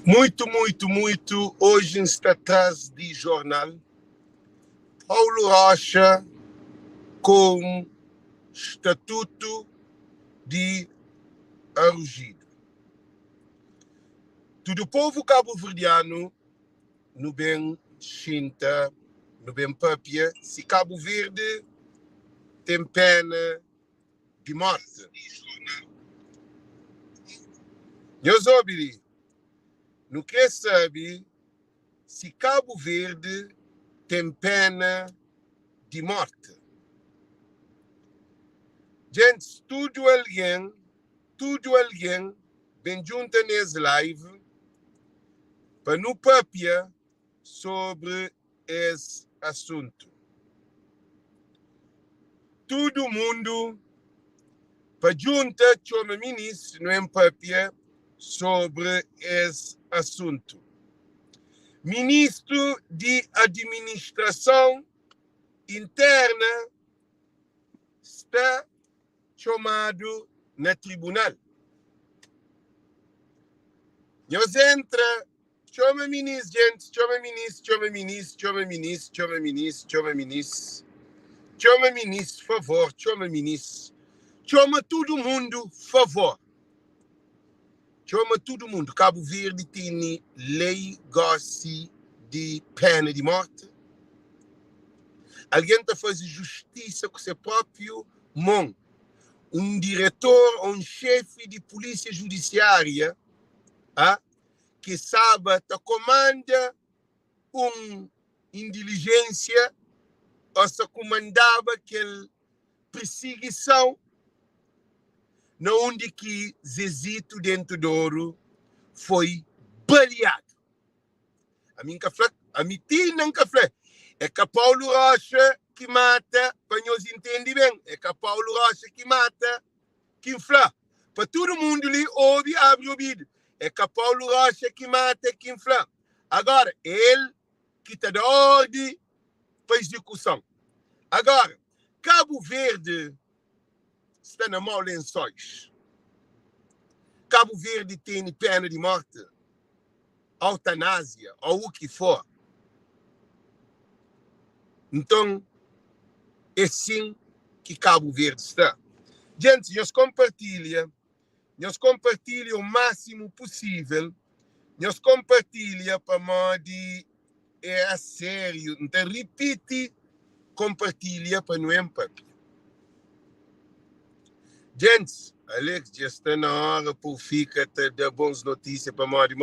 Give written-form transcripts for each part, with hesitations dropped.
Muito. Hoje está atrás de jornal. Paulo Rocha com estatuto de arrugido. Todo o povo cabo-verdiano, no bem Chinta, no bem Papia, se Cabo Verde tem pena de morte. Eu soube, não quer saber se Cabo Verde tem pena de morte. Gente, tudo alguém bem junto nesse live para no papia sobre esse assunto. Todo mundo para junta chama ministro no papia sobre esse assunto. Ministro de Administração Interna está chamado no tribunal. Nós entra, chama ministro, gente, chama ministro, favor, chama ministro. Chama todo mundo, favor. Chama todo mundo. Cabo Verde tem lei de pena de morte. Alguém está fazendo justiça com seu próprio mão. Um diretor ou um chefe de polícia judiciária que sabe, comanda uma inteligência ou se comandava aquela perseguição na onde que Zezito dentro do ouro foi baleado. A mim não café. É que Paulo Rocha que mata, para nós entender bem, é que Paulo Rocha que mata, que flá. Para todo mundo ali ouve, abre o ouvido. É que Paulo Rocha que mata, que flá. Agora, ele que está da ordem para execução. Agora, Cabo Verde está na mão lençóis. Cabo Verde tem pena de morte, eutanásia, ou o que for. Então, é assim que Cabo Verde está. Gente, nós compartilhamos o máximo possível, nós compartilhamos para modo a sério, então repite, compartilha para não empatar. Gente, Alex, já está na hora por ficar de boas notícias para modo.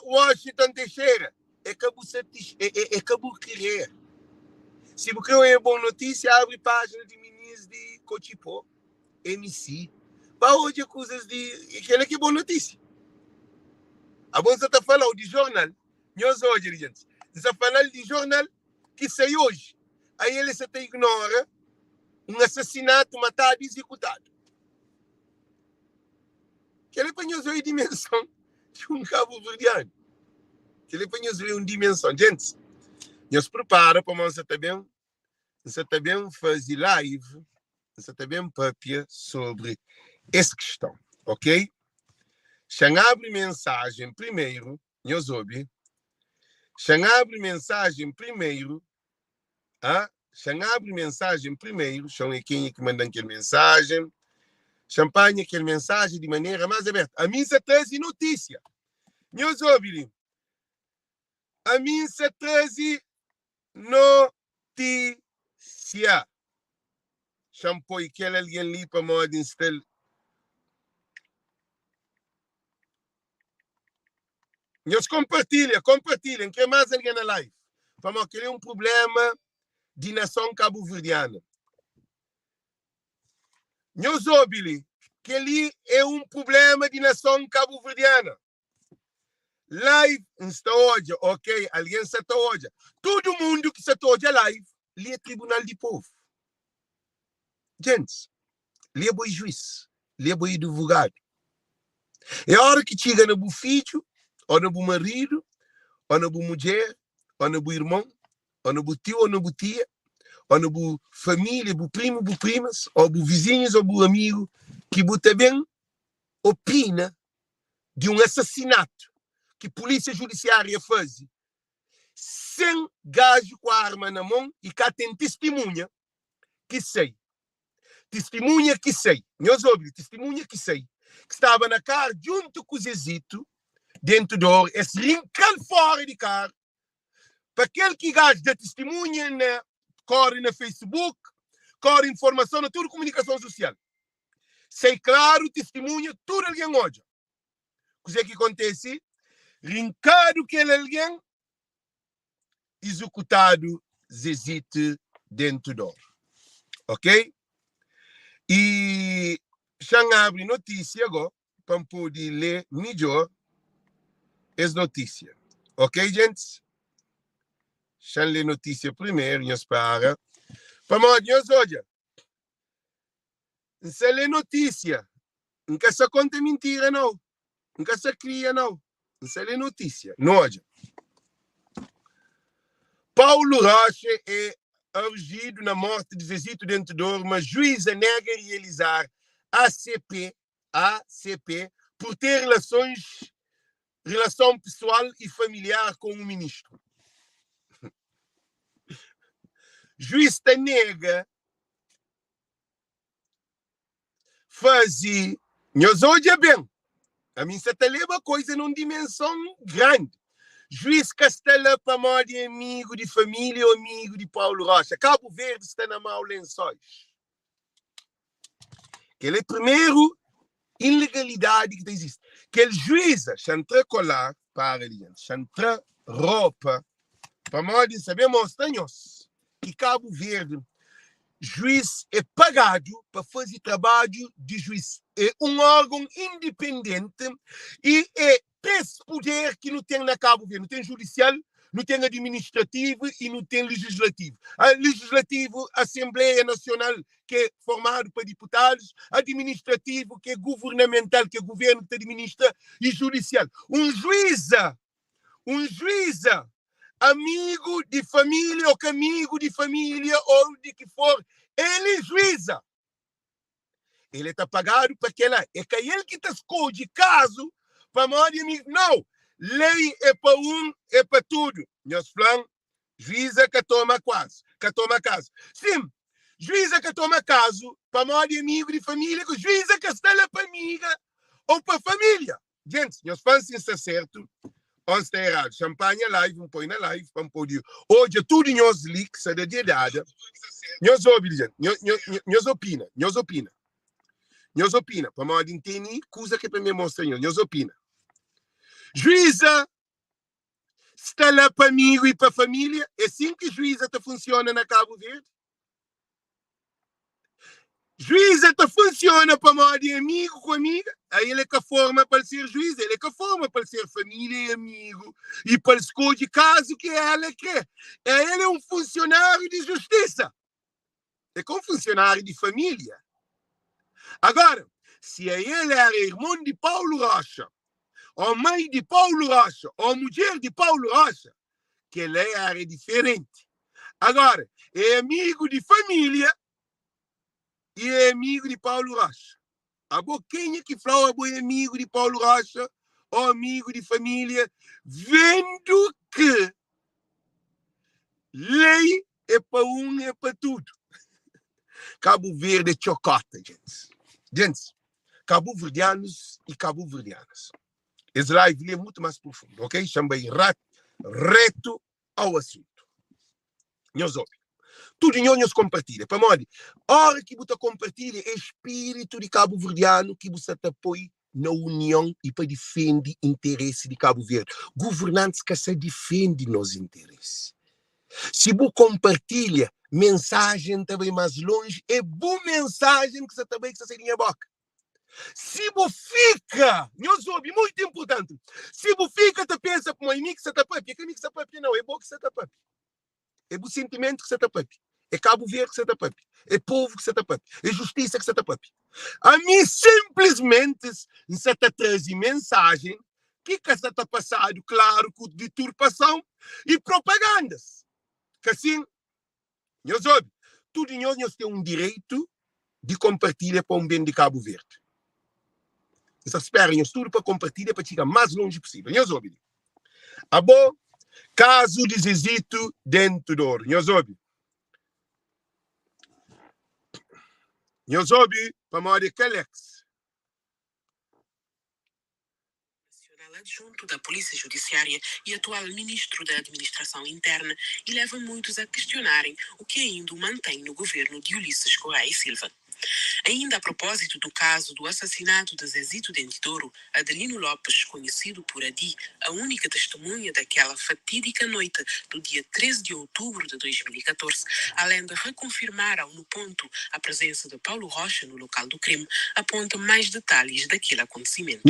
Washington Teixeira, é que você querer. Se você quer boa notícia, abre página de ministro de Cochipó, MC. Para hoje, coisas de. Aquela que é boa notícia. A bolsa está falando de jornal. Nós hoje, gente. Está falando de jornal que sai hoje. Aí ele se ignora um assassinato, matado e executado. Aquela para nós ver a dimensão de um cabo-verdiano. Aquela para nós ver uma dimensão. Gente, nós preparamos para nós também fazer live, nós também papia sobre essa questão, ok? Abre mensagem primeiro, nós ouve. Abre mensagem primeiro, abre mensagem primeiro, são quem é que manda aquela mensagem, champanhe aquela mensagem de maneira mais aberta. A mim se traz notícia. Nós ouve. A mim se traz notícia. Champanhe aquele alguém ali para modo instalar. Nós compartilhem, que mais alguém na live. Vamos criar um problema de nação cabo-verdiana. Nós ouvimos que ali é um problema de nação cabo-verdiana. Live está hoje, ok? Alguém está hoje. Todo mundo que está hoje live, ali é Tribunal de Povo. Gente, ali é bom juiz, ali é bom advogado. É a hora que chega no filho, ou no marido, ou na mulher, ou no irmão, ou no tio, ou na tia, ou na família, o primo, o primas, ou os vizinhos, ou o amigo, que também opina de um assassinato. que a polícia judiciária faz, sem gajo com a arma na mão e cá tem testemunha que sei. Testemunha que sei. Meus ouvintes, testemunha que sei. Que estava na carro junto com o Zezito, dentro do ouro, esse rincão fora de carro, para aquele que gajo da testemunha corre na Facebook, corre informação na toda comunicação social. Sei claro, testemunha, tudo alguém hoje. O que é que acontece? Rincado que alguém executado Zezito dentro do ouro. Ok? E já abre notícia agora para poder ler melhor as notícias. Ok, gente? Já ler notícia primeiro, nós para. Para nós hoje. Não se lê notícia. Nunca se conta mentira, não. Nunca se cria, não. Não se lê notícia. Não hoje. Paulo Rocha é urgido na morte de Zezito dentro do ouro, mas juíza nega realizar ACP, por ter relação pessoal e familiar com o ministro. Juiz nega fazer, nós hoje bem, a mim se te leva coisa numa dimensão grande. Juiz Castela para modo de amigo de família ou amigo de Paulo Rocha. Cabo Verde está na mão lençóis. Aquele é o primeiro ilegalidade que existe. Aquele juiz, chantra colar, para ali, chantra roupa, para modo de saber mostrar-nos que Cabo Verde, juiz é pagado para fazer trabalho de juiz. É um órgão independente e é esse poder que não tem na Cabo Verde. Não tem judicial, não tem administrativo e não tem legislativo. Legislativo, Assembleia Nacional, que é formado por deputados, administrativo, que é governamental, que é governo que administra, e judicial. Um juiz, amigo de família ou amigo de família ou de que for, ele juíza. Ele está pagado para aquela. É que ele que está escolhe caso para morrer amigo. Não. Lei é para é para tudo. Nós falamos, juíza que toma caso. Sim, juíza que toma caso para morrer amigo de família, juíza que está lá para amiga ou para família. Gente, nós falamos se está certo. Onde está errado? Champanhe live, põe na live, para poder. Hoje, tudo em os leaks, é da idade. Nós ouvimos, nós opina. Para modo de entender, coisa que para mim mostra, nós opina. Juíza está lá para amigo e para família. É assim que juíza funciona na Cabo Verde. Juíza funciona para modo de amigo com amiga. Aí ele é que forma para ser juiz, ele é que forma para ser família e amigo. E para escolher caso que ela quer. Ele é um funcionário de justiça. É como funcionário de família. Agora, se ele era irmão de Paulo Rocha, ou mãe de Paulo Rocha, ou mulher de Paulo Rocha, que ele era diferente. Agora, é amigo de família e é amigo de Paulo Rocha. A boquinha que fala é amigo de Paulo Rocha ou amigo de família, vendo que lei é para é para tudo. Cabo Verde é chocota, gente. Gente, cabo-verdianos e cabo-verdianas. Esse live é muito mais profundo, ok? Chamei reto ao assunto. Nós ouvimos. Tudo nós compartilha. Para morrer. Hora que você compartilha é espírito de cabo-verdiano que você apoia na união e para defender interesse de Cabo Verde. Governantes que se defendem nos interesses. Se você compartilha mensagem também mais longe, é boa mensagem que você também que você boca. Se você fica, nós ouvimos, muito importante, se você fica, você pensa para um amigo que você está papi, que amigo que você está papi, não, é bom que você está papi. É o sentimento que você está papi. É Cabo Verde que você está papi. É povo que você está papi. É justiça que você está papi. A mim, simplesmente, você está trazendo mensagem que você está passando, claro, com deturpação e propagandas. Que assim, nós ouvimos, tudo nós temos direito de compartilhar para um bem de Cabo Verde. Nós esperamos tudo para compartilhar para chegar mais longe possível. Nós ouvimos. Abo, caso de Zezito dentro do ouro. Nhozobi, para morar Calex. Adjunto da Polícia Judiciária e atual ministro da Administração Interna, e leva muitos a questionarem o que ainda o mantém no governo de Ulisses Correia e Silva. Ainda a propósito do caso do assassinato de Zezito Dentidoro, Adelino Lopes, conhecido por Adi, a única testemunha daquela fatídica noite do dia 13 de outubro de 2014, além de reconfirmar ao No Ponto a presença de Paulo Rocha no local do crime, aponta mais detalhes daquele acontecimento.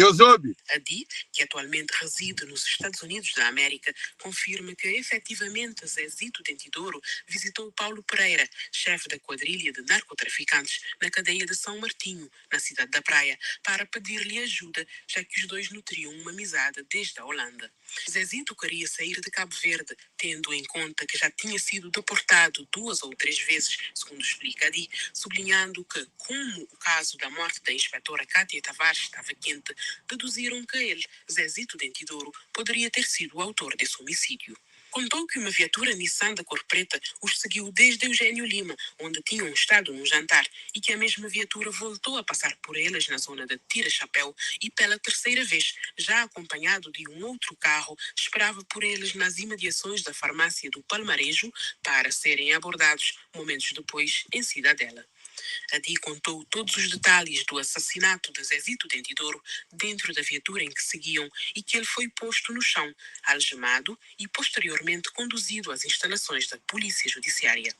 Adi, que atualmente reside nos Estados Unidos da América, confirma que efetivamente Zezito Dentidoro visitou Paulo Pereira, chefe da quadrilha de narcotraficantes, na cadeia de São Martinho, na cidade da Praia, para pedir-lhe ajuda, já que os dois nutriam uma amizade desde a Holanda. Zezito queria sair de Cabo Verde, tendo em conta que já tinha sido deportado 2 ou 3 vezes, segundo explica Adi, sublinhando que, como o caso da morte da inspetora Cátia Tavares estava quente, deduziram que ele, Zezito Dentidoro, poderia ter sido o autor desse homicídio. Contou que uma viatura Nissan da cor preta os seguiu desde Eugênio Lima, onde tinham estado num jantar, e que a mesma viatura voltou a passar por eles na zona de Tira-Chapéu e pela terceira vez, já acompanhado de um outro carro, esperava por eles nas imediações da farmácia do Palmarejo para serem abordados momentos depois em Cidadela. Adi contou todos os detalhes do assassinato de Zezito Dentidoro dentro da viatura em que seguiam e que ele foi posto no chão, algemado e posteriormente conduzido às instalações da Polícia Judiciária.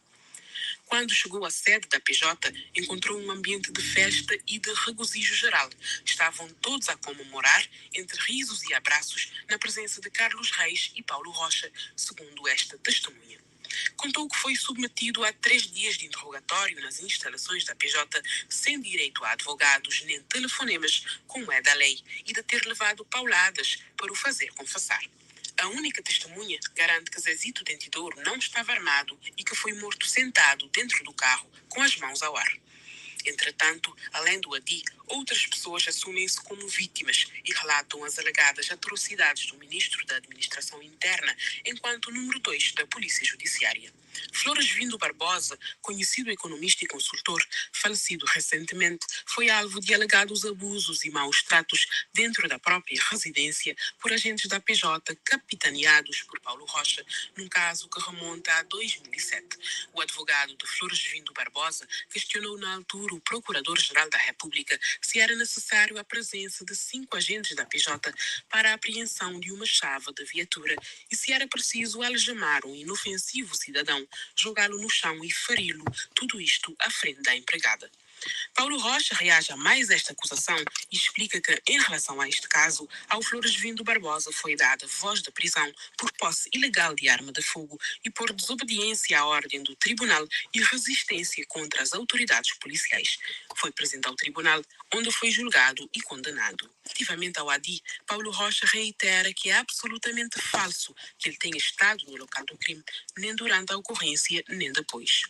Quando chegou à sede da PJ, encontrou um ambiente de festa e de regozijo geral. Estavam todos a comemorar, entre risos e abraços, na presença de Carlos Reis e Paulo Rocha, segundo esta testemunha. Contou que foi submetido a 3 dias de interrogatório nas instalações da PJ, sem direito a advogados nem telefonemas, como é da lei, e de ter levado pauladas para o fazer confessar. A única testemunha garante que Zezito Dentidoro não estava armado e que foi morto sentado dentro do carro, com as mãos ao ar. Entretanto, além do Adi, outras pessoas assumem-se como vítimas e relatam as alegadas atrocidades do ministro da Administração Interna enquanto número 2 da Polícia Judiciária. Flores Vindo Barbosa, conhecido economista e consultor, falecido recentemente, foi alvo de alegados abusos e maus tratos dentro da própria residência por agentes da PJ capitaneados por Paulo Rocha, num caso que remonta a 2007. O advogado de Flores Vindo Barbosa questionou na altura o Procurador-Geral da República se era necessário a presença de 5 agentes da PJ para a apreensão de uma chave de viatura e se era preciso algemar um inofensivo cidadão, jogá-lo no chão e feri-lo, tudo isto à frente da empregada. Paulo Rocha reage a mais esta acusação e explica que, em relação a este caso, ao Flores Vindo Barbosa foi dada voz de prisão por posse ilegal de arma de fogo e por desobediência à ordem do tribunal e resistência contra as autoridades policiais. Foi presente ao tribunal, onde foi julgado e condenado. Relativamente ao Adi, Paulo Rocha reitera que é absolutamente falso que ele tenha estado no local do crime, nem durante a ocorrência, nem depois.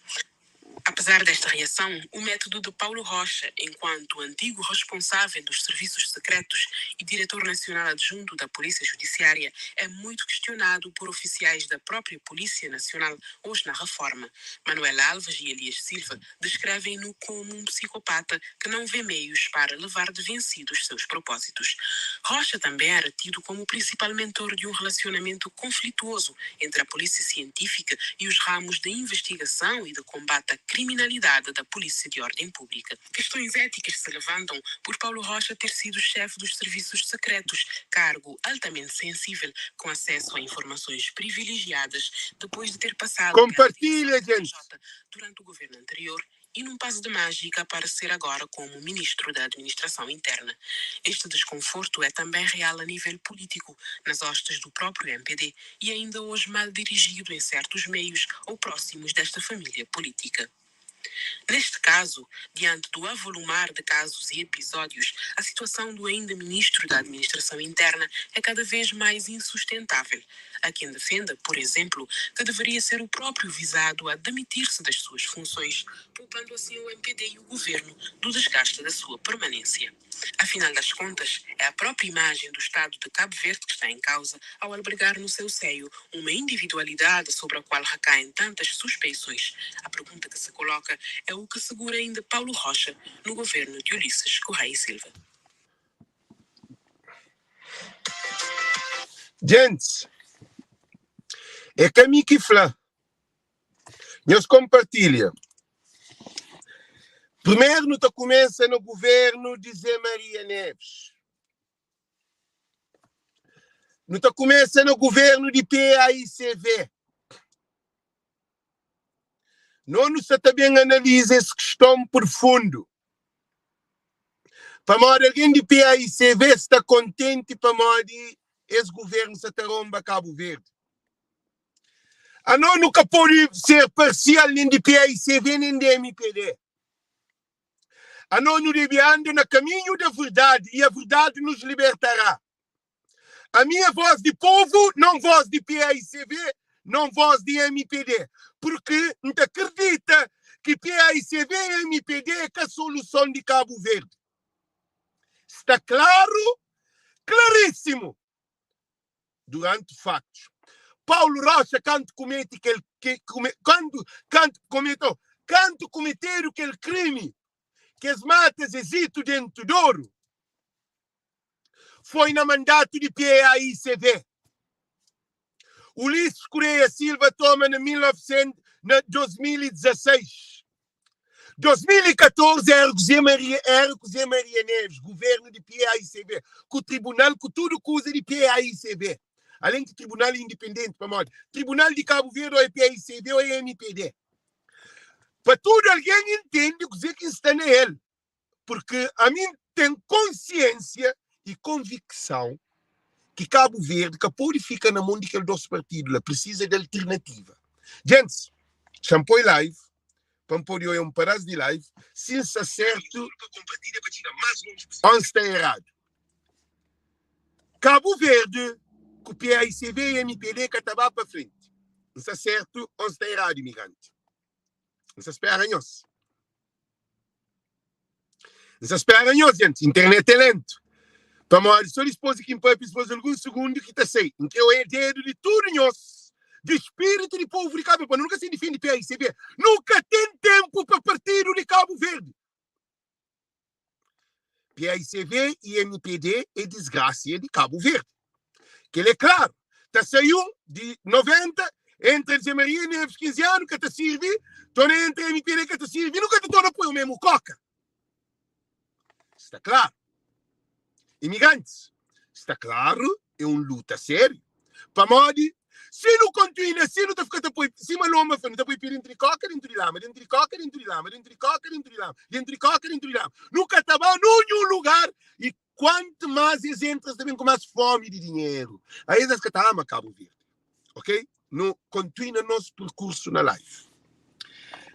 Apesar desta reação, o método de Paulo Rocha, enquanto antigo responsável dos serviços secretos e diretor nacional adjunto da Polícia Judiciária, é muito questionado por oficiais da própria Polícia Nacional, hoje na reforma. Manuela Alves e Elias Silva descrevem-no como um psicopata que não vê meios para levar de vencidos seus propósitos. Rocha também era tido como o principal mentor de um relacionamento conflituoso entre a Polícia Científica e os ramos de investigação e de combate à criminalidade da Polícia de Ordem Pública. Questões éticas se levantam por Paulo Rocha ter sido chefe dos serviços secretos, cargo altamente sensível, com acesso a informações privilegiadas, depois de ter passado Compartilha, gente. durante o governo anterior e num passo de mágica aparecer agora como ministro da Administração Interna. Este desconforto é também real a nível político, nas hostes do próprio MPD, e ainda hoje mal dirigido em certos meios ou próximos desta família política. Neste caso, diante do avolumar de casos e episódios, a situação do ainda ministro da Administração Interna é cada vez mais insustentável. Há quem defenda, por exemplo, que deveria ser o próprio visado a demitir-se das suas funções, poupando assim o MPD e o governo do desgaste da sua permanência. Afinal das contas, é a própria imagem do Estado de Cabo Verde que está em causa ao albergar no seu seio uma individualidade sobre a qual recaem tantas suspeições. A pergunta que se coloca é o que segura ainda Paulo Rocha no governo de Ulisses Correia e Silva. Gente, é caminho que fala. Nós compartilha. Primeiro, nós começa no governo de Zé Maria Neves. Nós começa no governo de PAICV. Nós também analisa essa questão por fundo. Para modo alguém de PAICV está contente para modo esse governo se taromba Cabo Verde. A nós nunca pode ser parcial nem de PAICV nem de MPD. A nós nos devemos no caminho da verdade e a verdade nos libertará. A minha voz de povo, não voz de PAICV, não voz de MPD. Porque não acredita que PAICV e MPD é a solução de Cabo Verde. Está claro, claríssimo, durante factos. Paulo Rocha, quando cometeram aquele crime que as matas existem dentro do Douro, foi no mandato de PAICV. Ulisses Correia Silva toma em 2016. 2014 era José Maria Neves, governo de PAICV, com o tribunal, com tudo coisa de PAICV. Além do tribunal independente, para modo. Tribunal de Cabo Verde ou é PAICV ou é MPD. Para tudo alguém entende o que está nele. Porque a mim tem consciência e convicção que Cabo Verde, que pode ficar na mão daqueles dois partidos, precisa de alternativa. Gente, champoi live, para poder um pedaço de live, se está certo, onde está errado. Cabo Verde, com o PAICV e MPD, que estava para frente. Não está certo, onde está errado, imigrante. Não se espera nós. Não se espera nós, gente. Internet é lento. Para morrer, só dispôs aqui para alguns segundos que está sei. Então eu é dedo de tudo nós. De espírito de povo de Cabo Verde. Nunca se defende PAICV. Nunca tem tempo para partido de Cabo Verde. PAICV e MPD é desgraça de Cabo Verde. Que ele é claro. Está saiu de 90, entre Zé Maria Neves, 15 anos, que está servindo, torna entre MPD que está servindo, nunca te torna o mesmo coca. Está claro. Imigrantes, está claro, é uma luta séria. Para modo, se não continua, se não está ficando por cima loma, não está por entre coca, entre lama, entre coca, entre lama, entre coca, entre lama, entre coca, entre lama. Nunca estava em nenhum lugar e quanto mais eles entram, também com mais fome de dinheiro. Aí eles que estão a Cabo Verde. Ok? No, continua nosso percurso na live.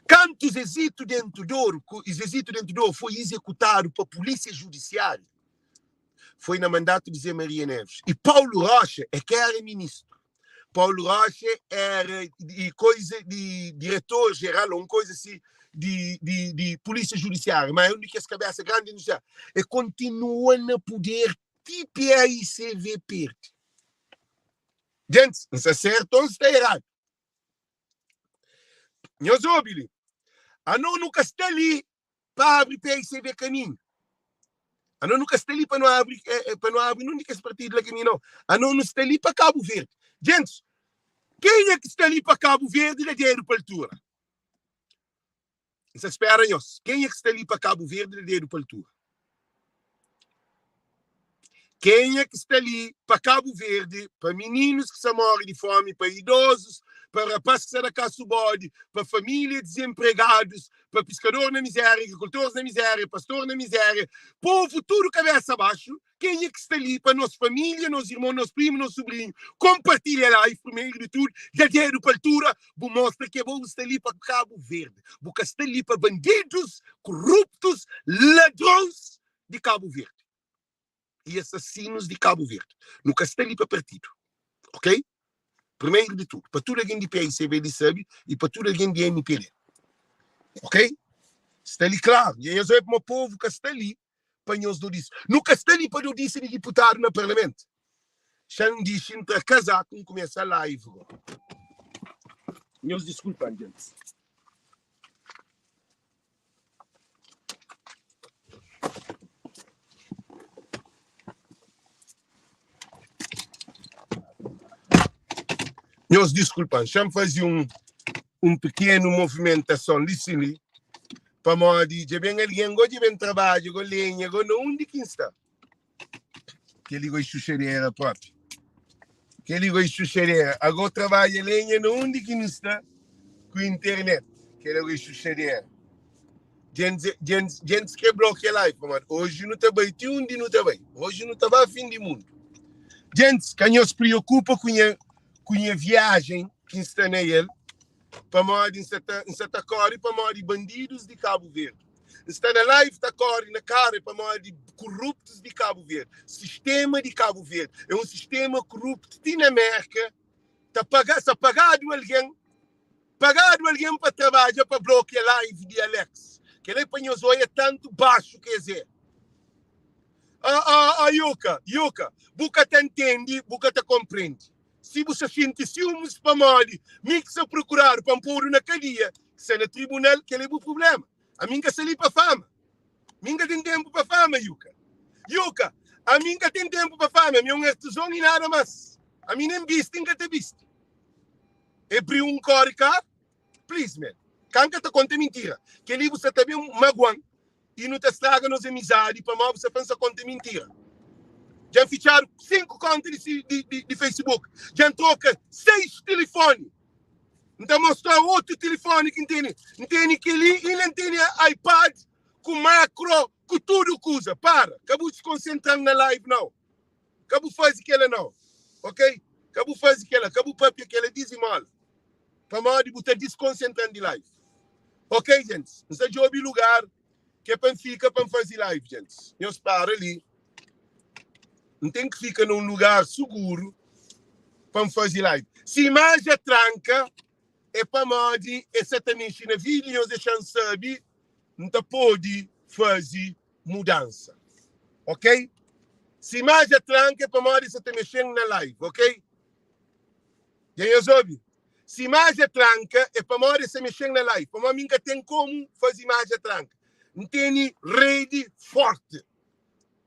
Quando os êxitos dentro do Douro foi executado pela Polícia Judiciária, foi no mandato de Zé Maria Neves. E Paulo Rocha é que era ministro. Paulo Rocha era de diretor-geral, uma coisa assim, de Polícia Judiciária, mas onde que as cabeças grandes e continua a poder tipo PAICV perde. Gente, não está certo ou está errado. Nós ouvimos. A nós nunca está ali para abrir PAICV caminho. A nós nunca está ali para não abrir nunca esse partido lá caminho, não. A nós não está ali para Cabo Verde. Gente, quem é que está ali para Cabo Verde e dá dinheiro para a altura? Isso espera nós. Quem é que está ali para Cabo Verde e dá dinheiro para a altura? Quem é que está ali para Cabo Verde, para meninos que se morrem de fome, para idosos, para rapazes que saem da casa do bode, para famílias desempregados, para pescadores na miséria, agricultores na miséria, pastores na miséria, povo tudo cabeça abaixo, Quem é que está ali para nossa família, nossos irmãos, nossos primos, nossos sobrinhos? Compartilha lá, e primeiro de tudo, já dinheiro para a altura, vou mostrar que vou estar ali para Cabo Verde. Vou estar ali para bandidos, corruptos, ladrões de Cabo Verde. E assassinos de Cabo Verde. Nunca está ali para partido. Ok? Primeiro de tudo, para tudo alguém de PICB sabe e para tudo alguém de MPD. Ok? Está ali claro. E eu sou para o povo que está ali para nós do disso. Nunca está ali para o disso de deputado no parlamento. Já não diz entre casar com começar a live. Meus desculpas, gente. Meus desculpas. Já me fazia pequeno movimentação. Listen, para modi, já bem alguém gosta de trabalho, com lenha, com onde que está. Que ele gosta de chucheira próprio. Que ele gosta de chucheira. Agora trabalha lenha, onde que está. Com a internet. Que ele gosta de chucheira. Gente que bloqueia a live, mano. Hoje não está bem, onde não está bem. Hoje não está bem, fim do mundo. Gente, que não se preocupa com a viagem que está nele, para morrer em certa cor, para morrer bandidos de Cabo Verde. Está na live, está corre na cara para morrer de corruptos de Cabo Verde. Sistema de Cabo Verde. É um sistema corrupto. Tem na América, está pagado alguém para trabalhar, para bloquear a live de Alex. Que ele põe os olhos tanto baixo, quer dizer. Yuka, buca te entende, buca te compreende. Se você sente ciúmes para morrer, mixa procurar para pôr na cadeia, se é no tribunal, que é o problema. A minha se ali para fama. Minha tem tempo para fama, Yuka. A minha tem tempo para fama. Minha é tesão e nada mais. A minha nem viste, nunca te viste. É para um coricar? Please, man. Canca te conta mentira. Que ali você também magoando e não te estraga nos amizades para mal você pensa conta mentira. Já fecharam 5 contas de Facebook. Já troca 6 telefones. Então mostrar outro telefone que não tem aquele, e não tem iPad com macro, com tudo que usa. Para. Acabou se concentrando na live, não. Acabou fazer aquela, não. Ok? Acabou fazer aquela. Acabou papi aquela dizimal. Para mal de botar desconcentrando de live. Ok, gente? Não sei de outro lugar que é para ficar para fazer live, gente. Eu espero ali. Não tem que ficar num lugar seguro para fazer live. Se imagem tranca, é para modi, exatamente na vídeo, nós deixamos saber, não pode fazer mudança. Ok? Se imagem tranca, é para modi, você está mexendo na live, ok? Já eu soube. Se imagem tranca, é para modi, você mexendo na live. Para mim, nunca tem como fazer imagem tranca. Não tem rede forte.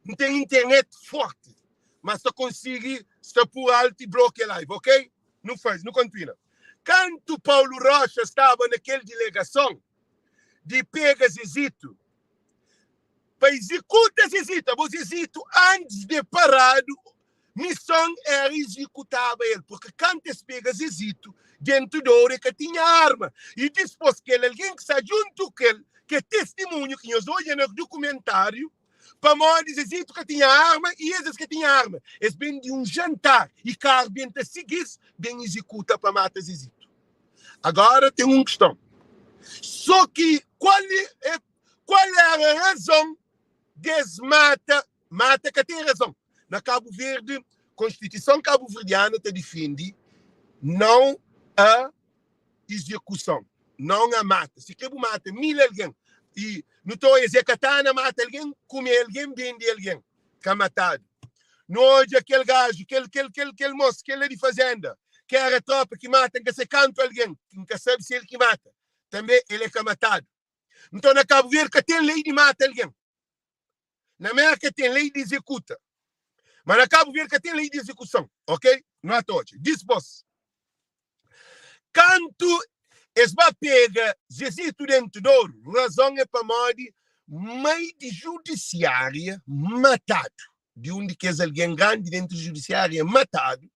Não tem internet forte. Mas só consegue estar por alto e bloquear a live, ok? Não faz, não continua. Quando Paulo Rocha estava naquela delegação de pega Zezito, para executar Zezito, o Zezito, antes de parado, missão era executar ele, porque quando se pega Zezito, dentro da hora que tinha arma, e depois que alguém que está junto com ele, que é testemunho, que nós olhamos no documentário, para morrer Zezito que tinha arma e esses que tinha arma. Eles vêm de um jantar e carro bem te seguir, bem executa para matar Zezito. Agora tem uma questão. Só que qual é a razão desmata? Mata que tem razão. Na Cabo Verde, a Constituição cabo-verdiana te defende não a execução, não a mata. Se quer mata 1000 alguém e não estou a dizer que a mata alguém, come alguém, vende alguém, que é matado. Não hoje aquele gajo, aquele moço, que ele é de fazenda, que era a tropa que mata, que se canta alguém, que sabe se ele que mata. Também ele é que é matado. Então na Cabo Verde que tem lei de mata alguém. Na América tem lei de executa. Mas na Cabo Verde que tem lei de execução. Ok? Não é todos. Diz boss. Quando eles vão pegar Zezito dentro do ouro, razão é para morrer meio de judiciária matado. De onde que é alguém grande dentro de judiciária matado.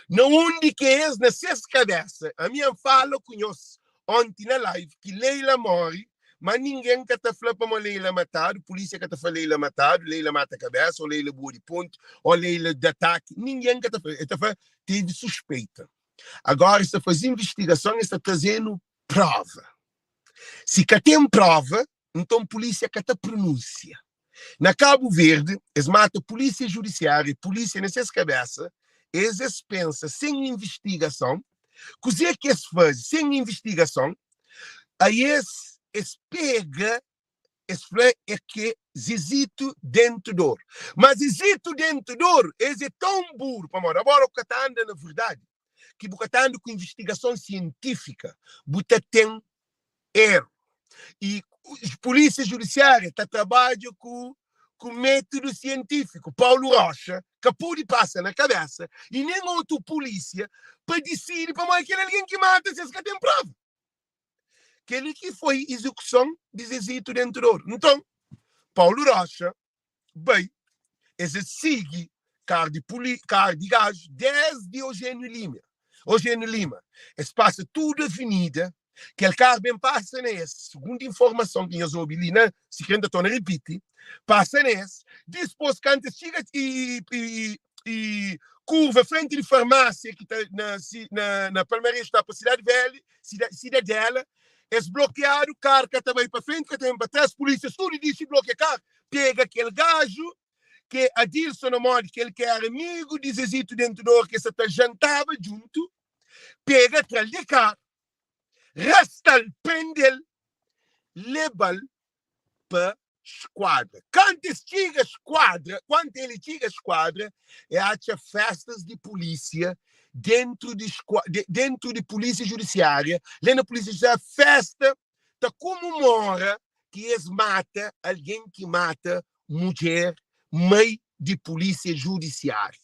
Não onde que é na sexta cabeça. A minha fala conheço ontem na live que Leila morre, mas ninguém que está falando para Leila matado, polícia que está falando Leila matado, Leila mata a cabeça, ou Leila boa de ponto, ou Leila de ataque, ninguém que está falando, teve suspeita. Agora, está fazendo investigação, está trazendo prova. Se que tem prova, então a polícia que está pronúncia. Na Cabo Verde, eles matam polícia judiciária, polícia nessas cabeças, eles pensam sem investigação, coisa que eles fazem sem investigação, aí eles pegam, eles falam é que existe dentro do ouro. Mas existe dentro do ouro, eles é tão burro, agora o que está andando na verdade, que o que está andando com investigação científica, você tem erro. E a polícia judiciária está trabalhando com método científico. Paulo Rocha, que pode passar na cabeça, e nem outra polícia para decidir para mais que alguém que mata, se eles tem prova. Aquele que foi execução de exército dentro do ouro. Então, Paulo Rocha, bem, esse segue cara de gajo desde Eugênio Lima. Eugênio Lima, esse passa tudo avenida, que ele cara bem passa nesse, segundo informação que eu ouvi ali, né? Se ainda estou a repetir, passa nesse, depois que antes chega e curva frente de farmácia que está na Palmeiras, está para a Cidade Velha, Cidadela, eles bloquearam o carro que também para frente, que também para trás, polícias, tudo disse bloquear o carro, pega aquele gajo, que Adilson Amor, que ele que era amigo de Zezito dentro do ouro, que se jantava junto, pega atrás de carro, rasta prende-lo, leva-lo para esquadra. Quando ele chega à esquadra, acha festas de polícia dentro de polícia judiciária. Lá na polícia judiciária, festa tá comemora que eles matam alguém que mata mulher, mãe de polícia judiciária,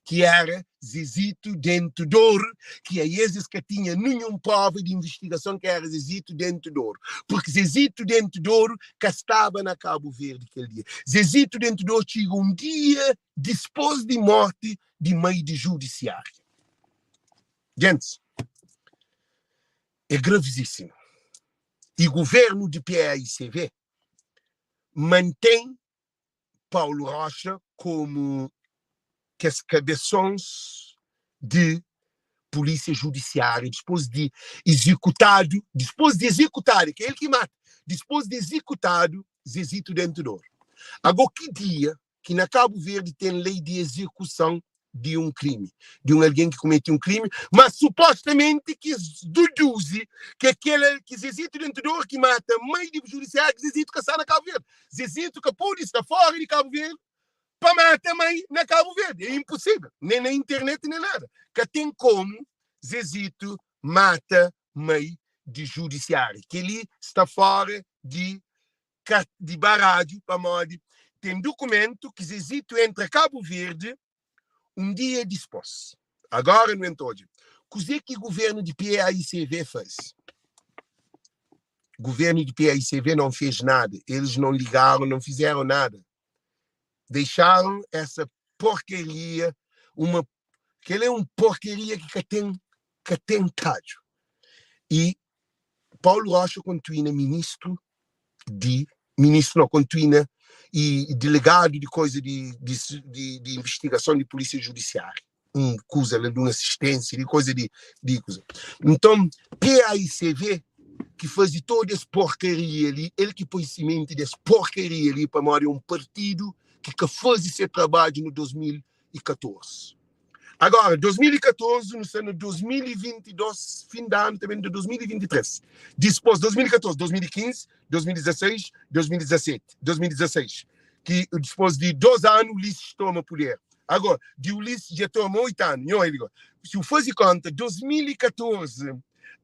que era Zezito dentro do ouro, que é esses que tinha nenhum prova de investigação que era Zezito dentro do ouro. Porque Zezito dentro do ouro que estava na Cabo Verde aquele dia. Zezito dentro do ouro chegou um dia depois de morte de mãe de judiciária. Gente, é gravíssimo. E o governo de PAICV mantém Paulo Rocha como que as cabeções de polícia judiciária, depois de executado, que é ele que mata, depois de executado, Zezito dentro do ouro. Agora, que dia que na Cabo Verde tem lei de execução de um crime, de alguém que comete um crime, mas supostamente que deduz que aquele que Zezito dentro do ouro que mata mãe de judiciário, que Zezito que está na Cabo Verde. Zezito que pode estar fora de Cabo Verde, para matar mãe na Cabo Verde. É impossível. Nem na internet, nem nada. Que tem como Zezito mata mãe de judiciário. Que ele está fora de barragem, para modo. Tem documento que Zezito entra Cabo Verde um dia depois. Agora não entrou. O que o governo de PAICV faz? O governo de PAICV não fez nada. Eles não ligaram, não fizeram nada. Deixaram essa porcaria, que ele é uma porcaria que tem tádio. E Paulo Rocha continua continua e delegado de coisa de investigação de polícia judiciária. Coisa de uma assistência, de coisa de coisa. Então, PAICV, que faz toda essa porcaria ali, ele que põe cimento dessa porcaria ali para morar um partido que faz esse trabalho no 2014. Agora, 2014, no ano 2022, fim de ano também de 2023. Depois, 2014, 2015, 2016, 2017, 2016. Que depois de 2 anos, Ulisses toma poder. Agora, de Ulisses já toma 8 anos. Se eu fazer conta, 2014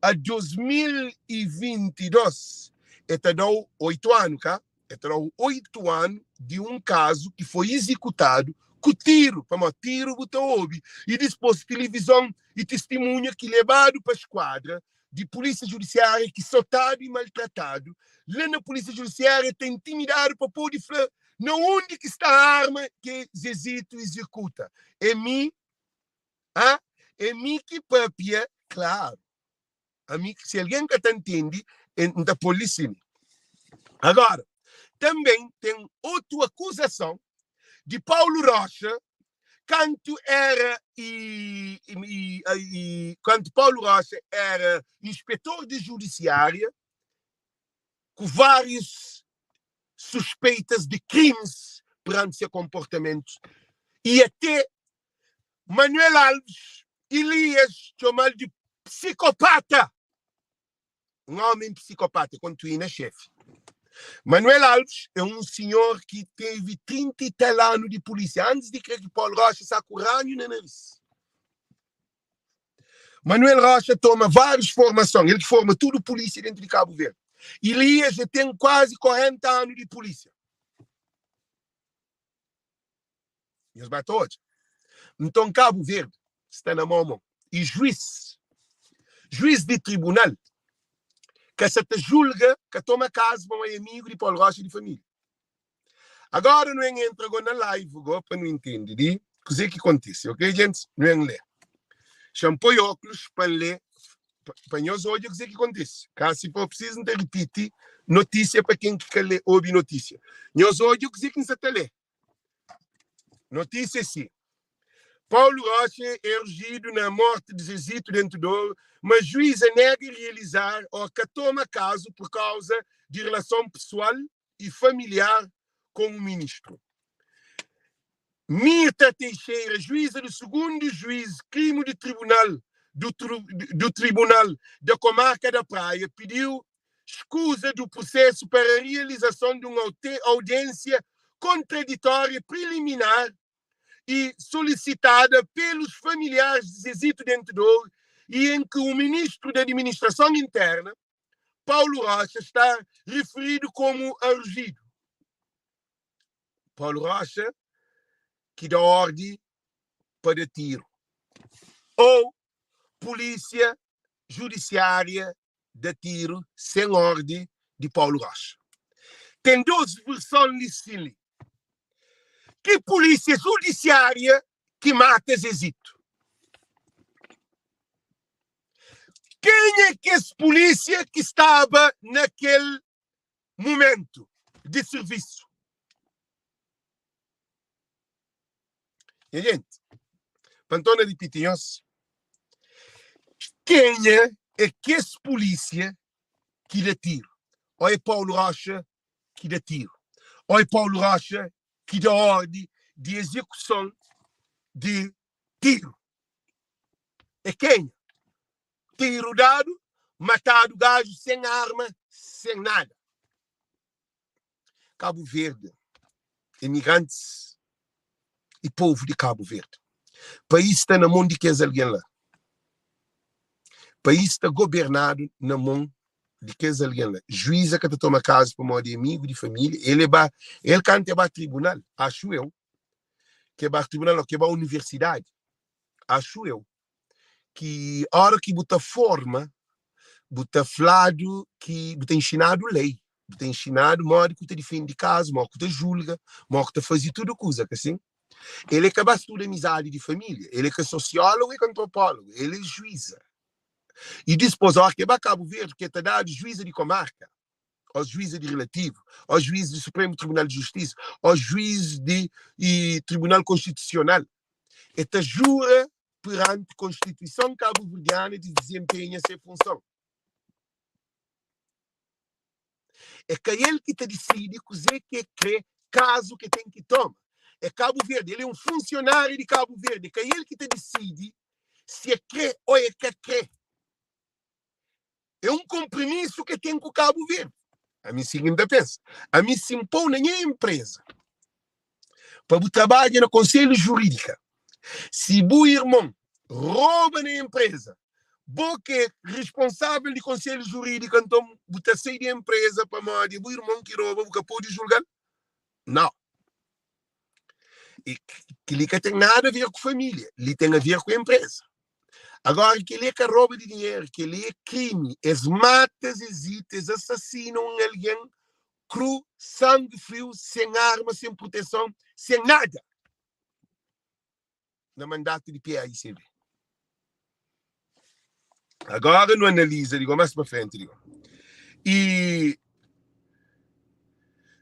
a 2022, está dando 8 anos, tá? Está dando 8 anos de um caso que foi executado com tiro, botou ouve, e depois televisão e testemunha que levado para a esquadra de polícia judiciária que soltado e maltratado. Lá na polícia judiciária tem intimidado para poder falar não onde que está a arma que Zezito executa. É mim que papia, claro. A mim, se alguém que te entende, é da polícia. Agora, também tem outra acusação de Paulo Rocha, quando Paulo Rocha era inspetor de judiciária, com várias suspeitas de crimes perante seu comportamento. E até Manuel Alves Elias chamou de psicopata. Um homem psicopata, quando tu ia chefe. Manuel Alves é um senhor que teve 30 e tal anos de polícia, antes de crer que Paulo Rocha sacurranho na nariz. Manuel Rocha toma várias formações, ele forma tudo polícia dentro de Cabo Verde. Elias já tem quase 40 anos de polícia. E os batem hoje. Então, Cabo Verde está na mão. E juiz de tribunal, que se te julga, que toma caso para um amigo de Paulo Rocha e de família. Agora não entra agora na live, para não entender, o que acontece, ok, gente? Não ler. Shampoo óculos para ler, para nós hoje, o que acontece. Caso se for preciso, não repetir notícia para quem quer ler, ouve notícia. Nós hoje, o que você está ler? Notícia sim. Paulo Rocha é ergido na morte de Zezito dentro do ouro, mas juíza nega realizar ou que toma caso por causa de relação pessoal e familiar com o ministro. Mirta Teixeira, juíza do segundo juiz, crime de tribunal do Tribunal da Comarca da Praia, pediu escusa do processo para a realização de uma audiência contraditória preliminar e solicitada pelos familiares de Zezito dentro do ouro, e em que o ministro da Administração Interna, Paulo Rocha, está referido como argido. Paulo Rocha, que dá ordem para tiro. Ou polícia judiciária de tiro sem ordem de Paulo Rocha. Tem duas versões de que polícia judiciária que mata Zezito. Quem é que esse polícia que estava naquele momento de serviço? E, gente, Pantona de Pitinhos, quem é que esse polícia que dá tiro? Ou é Paulo Rocha que dá tiro? Ou é Paulo Rocha que dá ordem de execução de tiro? É quem? Tiro dado, matado gajo sem arma, sem nada. Cabo Verde, imigrantes e povo de Cabo Verde. O país está na mão de quem alguém lá. O país está governado na mão de quem alguém lá. Juíza que toma caso para um de amigo, de família, ele canta para tribunal, acho eu, que vai tribunal, que vai universidade, acho eu, que a hora que bota forma, bota falado, que bota ensinado lei, bota ensinado modo que te defende caso, modo que te julga, modo que te faz tudo coisa, que assim. Ele é que vai estudar amizade de família, ele é que é sociólogo e antropólogo, ele é juíza. E depois, a hora que vai Cabo Verde, que é dado juíza de comarca, aos juízes de relativo, aos juízes do Supremo Tribunal de Justiça, aos juízes de Tribunal Constitucional. E te jura perante a Constituição cabo-verdiana de desempenhar essa função. É que ele que te decide o que crê, caso que tem que tomar. É Cabo Verde, ele é um funcionário de Cabo Verde, é que ele que te decide se é crê ou é que crê. É um compromisso que tem com o Cabo Verde. A mim seguinte pensa. A mim se impõe na minha empresa para o trabalho no conselho jurídico. Se o irmão rouba na empresa, que é responsável do conselho jurídico, então você sai da empresa para o irmão que rouba, você pode julgar? Não. E que ele tem nada a ver com família, ele tem a ver com a empresa. Agora, que ele é que rouba de dinheiro, que ele é crime, es matas, es assassinam alguém cru, sangue frio, sem arma, sem proteção, sem nada. No mandato de PAICB. Agora não analisa, digo, mais para frente, digo. E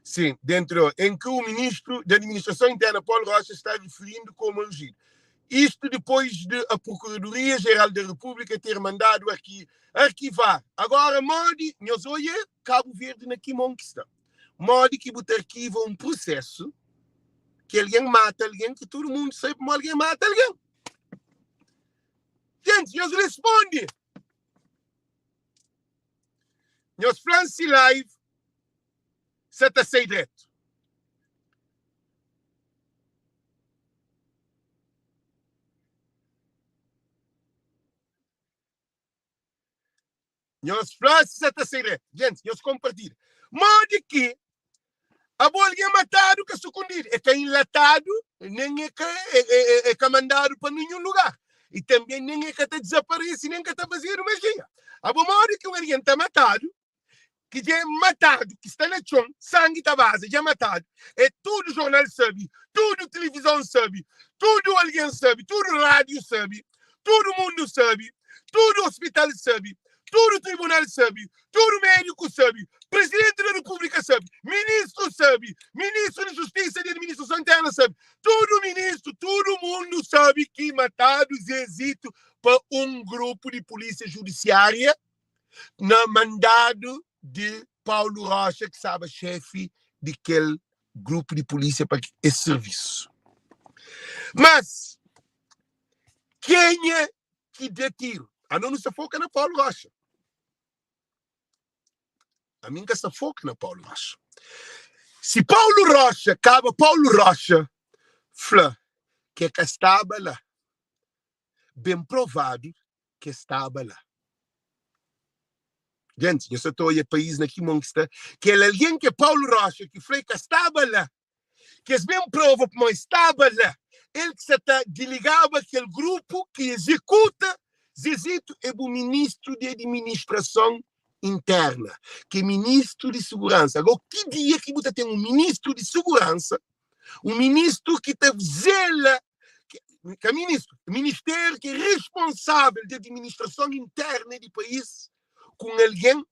Sim, dentro em que o ministro da Administração Interna, Paulo Rocha, está referindo como urgido. Isto depois de a Procuradoria-Geral da República ter mandado arquivar. Agora, Modi, nós olha, Cabo Verde na Quimonquista. Modi que botar arquiva um processo que alguém mata alguém, que todo mundo sabe como alguém mata alguém. Gente, nós responde. Nós falamos live, você está sem direito. Nós falamos, você está sem direito. Gente, nós compartilhamos. Modi que a boa alguém matado que é sucundido. É que é enlatado, nem é que é mandado para nenhum lugar. E também nem é que está desaparecido, nem que está fazendo magia. A boa hora que alguém está matado, que já é matado, que está na chão, sangue está base, já é matado. É tudo jornal sabe, tudo televisão sabe, tudo alguém sabe, tudo rádio sabe, todo mundo sabe, tudo hospital sabe, tudo tribunal sabe, tudo médico sabe, presidente da República sabe, ministro de Justiça e de Administração Interna sabe, todo ministro, todo mundo sabe que matados existe para um grupo de polícia judiciária no mandado de Paulo Rocha, que sabe chefe daquele grupo de polícia para esse serviço. Mas quem é que dá tiro? A não se foca na Paulo Rocha. A mim que se foca na Paulo Rocha. Se Paulo Rocha, acaba Paulo Rocha, fala que estava lá, bem provado que estava lá. Gente, eu só estou aí país na Quimonquista, que é alguém que Paulo Rocha, que foi que estava lá, que é bem prova que estava lá, ele que se está delegava aquele grupo que executa, é o ministro de Administração Interna, que é ministro de Segurança. Agora, que dia que você tem um ministro de Segurança, um ministro que te zela, que é ministério que é responsável de administração interna do país, com alguém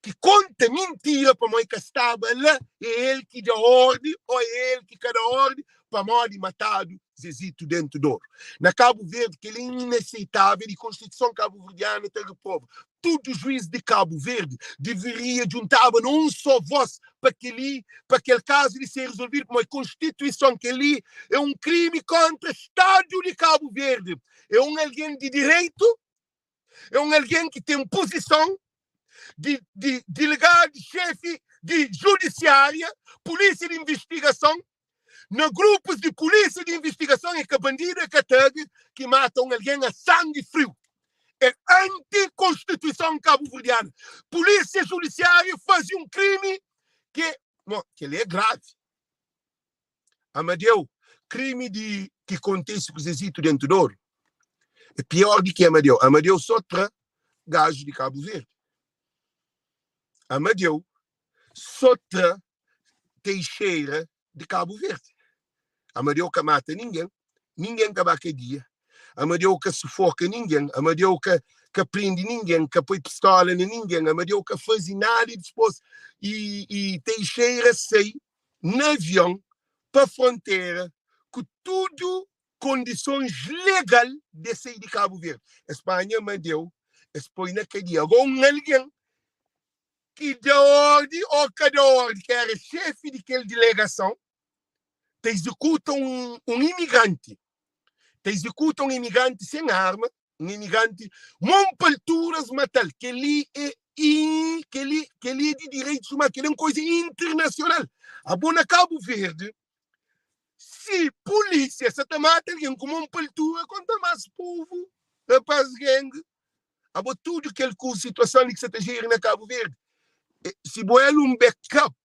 que conta mentira para mãe que estava lá, é ele que dá ordem, ou é ele que cada ordem para morrer matado, existe dentro do ouro. Na Cabo Verde, que ele é inaceitável, e a Constituição cabo-verdiana tem reprova. Todo juiz de Cabo Verde deveria juntar num só voz para aquele caso de ser resolvido com a Constituição, que ali é um crime contra o Estado de Cabo Verde. É um alguém de direito, é um alguém que tem posição de delegado, chefe de judiciária, polícia de investigação, nos grupos de polícia de investigação e que bandido é que matam alguém a sangue frio. É anticonstituição cabo-verdiana. Polícia judiciária faz um crime que ele é grave. Amadeu, crime que acontece com os exílios dentro do ouro. É pior do que Amadeu. Amadeu só traz gajo de Cabo Verde. Amadeu só traz Teixeira de Cabo Verde. Amadeu que mata ninguém que bate dia. Amadeu que sufoca ninguém. Amadeu que prende ninguém, que põe pistola em ninguém. Amadeu que faz nada e depois e Teixeira sai no avião para a fronteira com tudo condições legais de sair de Cabo Verde. A Espanha mandou, expõe na cadeia. Agora alguém que dá ordem, ou cada ordem, que era chefe daquela delegação, te executa um imigrante. Te executa um imigrante sem arma, um imigrante, mompalturas matal, que ele é de direitos humanos, que ele é uma coisa internacional. A Bona Cabo Verde, se polícia se mata alguém com mompaltura, quanto mais povo, rapaz gangue, a tudo aquela situação que se está gerando na Cabo Verde. Se boel um backup,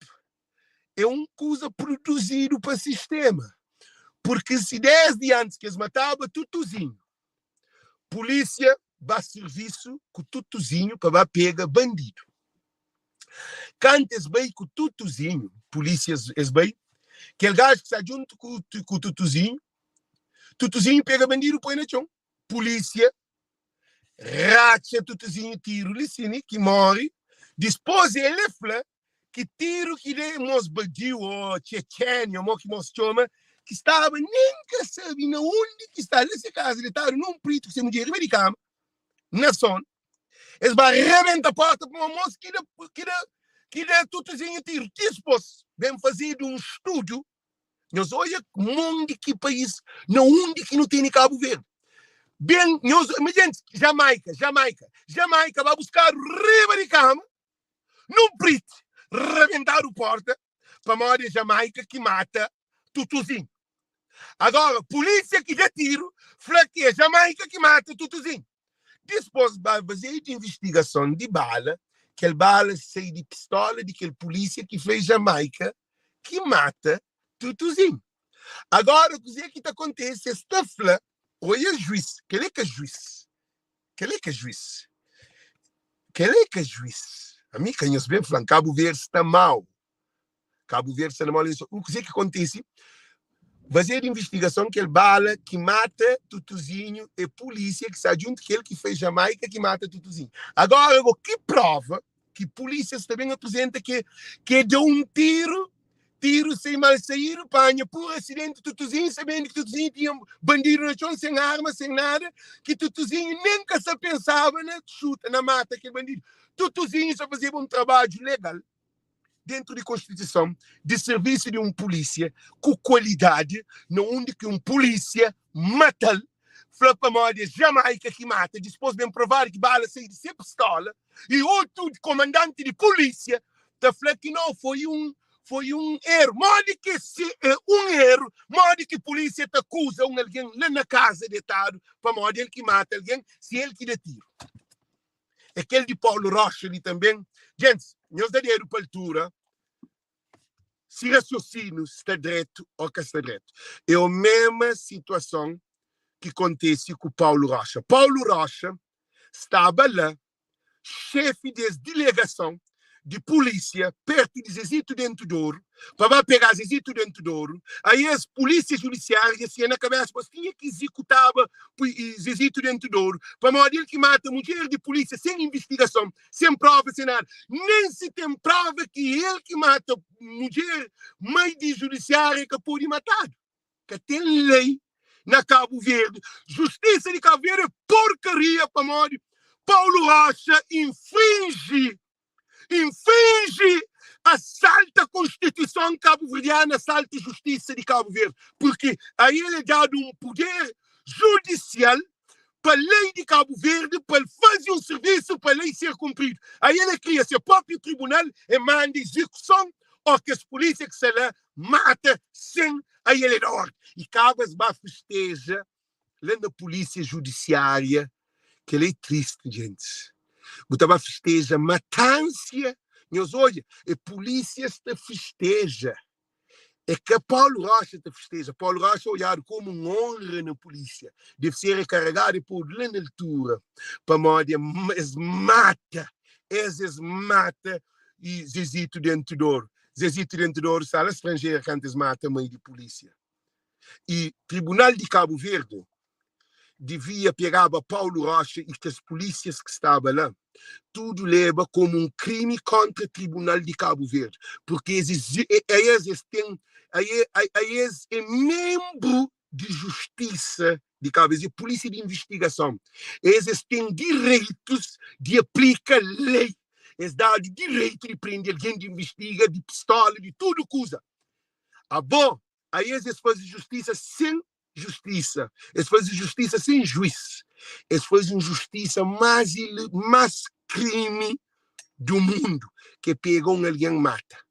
é uma coisa produzido para o sistema. Porque se 10 dias antes que eles matavam tutuzinho, polícia vai serviço com tutuzinho para pegar bandido. Quando eles vêm com tutuzinho, polícia eles vêm, que o gajo que está junto com o tutuzinho pega bandido e põe no chão. Polícia racha tutuzinho, tiro, que morre. Depois ele fala que tiro que demos Badiu ou Chechênia, ou que nós chama, que estava nem que sabe na onde que está nesse caso, ele estava num preto que se mulher de cama, na zona, eles vão arrebentar a porta para uma moça que dá tudo assim tiro. Depois, vem fazer um estudo, nós olha onde que país, na onde que não tem Cabo Verde. Bem, nós, imagina, Jamaica vai buscar riba de cama, num preto, rebentar a porta, para morrer Jamaica que mata Tutuzinho. Agora, polícia que dá tiro, flaqueia Jamaica que mata Tutuzinho. Depois, vai fazer de investigação de bala, que bala sai de pistola de aquele polícia que fez Jamaica que mata Tutuzinho. Agora, o que acontece? Esta fla, olha juiz, que é juiz? A mim, quem eu bem falando, Cabo Verde está mal. O que acontece? Fazer investigação que ele bala que mata Tutuzinho e polícia que está junto que ele que fez Jamaica que mata Tutuzinho. Agora, o que prova que polícia também apresenta que deu um tiro sem mal sair, panha por acidente Tutuzinho, sabendo que Tutuzinho tinha bandido no chão, sem arma, sem nada, que Tutuzinho nunca se pensava na chuta, na mata aquele bandido. Tutuzinho só fazia um trabalho legal dentro da Constituição, de serviço de um polícia com qualidade, onde que um polícia mata, flapa moda Jamaica que mata, depois de provar que bala sai de ser pistola, e outro comandante de polícia está falando que não foi um erro. Modo que se é um erro, modo que a polícia te acusa alguém lá na casa de Estado, para modo ele que mata alguém, se ele que dá tiro. Aquele de Paulo Rocha ali também. Gente, nós da aeroportura, se raciocínio está direito ou que está direito. É a mesma situação que acontece com Paulo Rocha. Paulo Rocha estava lá, chefe de delegação de polícia perto de Zezito dentro do Douro, para pegar Zezito dentro do Douro. Aí as polícias judiciárias assim, na cabeça, mas tinha que executar Zezito dentro do Douro, para morrer que mata mulher de polícia sem investigação, sem prova, sem nada. Nem se tem prova que ele que mata mulher, mãe de judiciária que pode matar. Que tem lei na Cabo Verde. Justiça de Cabo Verde é porcaria para morrer. Paulo Rocha infringe, assalta a Constituição cabo-verdiana, assalta a Justiça de Cabo Verde, porque aí ele é dado um poder judicial para a lei de Cabo Verde, para fazer um serviço, para a lei ser cumprida. Aí ele cria seu próprio tribunal e manda execução, ou que as polícias que se lá mata sem aí ele é da ordem. E Cabas festeja lá na polícia judiciária, que ele é triste, gente. Botava festeja matância. Nós olha, a polícia te festeja. É que Paulo Rocha te festeja. Paulo Rocha é olhado como honra na polícia. Deve ser recarregado por lá na altura. Para moda, mata e Zezito dentro do Douro. Zezito dentro do Douro, sala estrangeira, que antes mata a mãe de polícia. E Tribunal de Cabo Verde devia pegar Paulo Rocha e que as polícias que estavam lá, tudo leva como um crime contra o Tribunal de Cabo Verde, porque eles é membro de justiça de Cabo Verde, polícia de investigação. Eles têm direitos de aplicar lei, eles dão direito de prender alguém, de investigar, de pistola, de tudo coisa. Bom, aí eles fazem justiça sem justiça. Eles fazem justiça sem juiz. Eles fazem justiça mais crime do mundo, que pegam alguém e mata.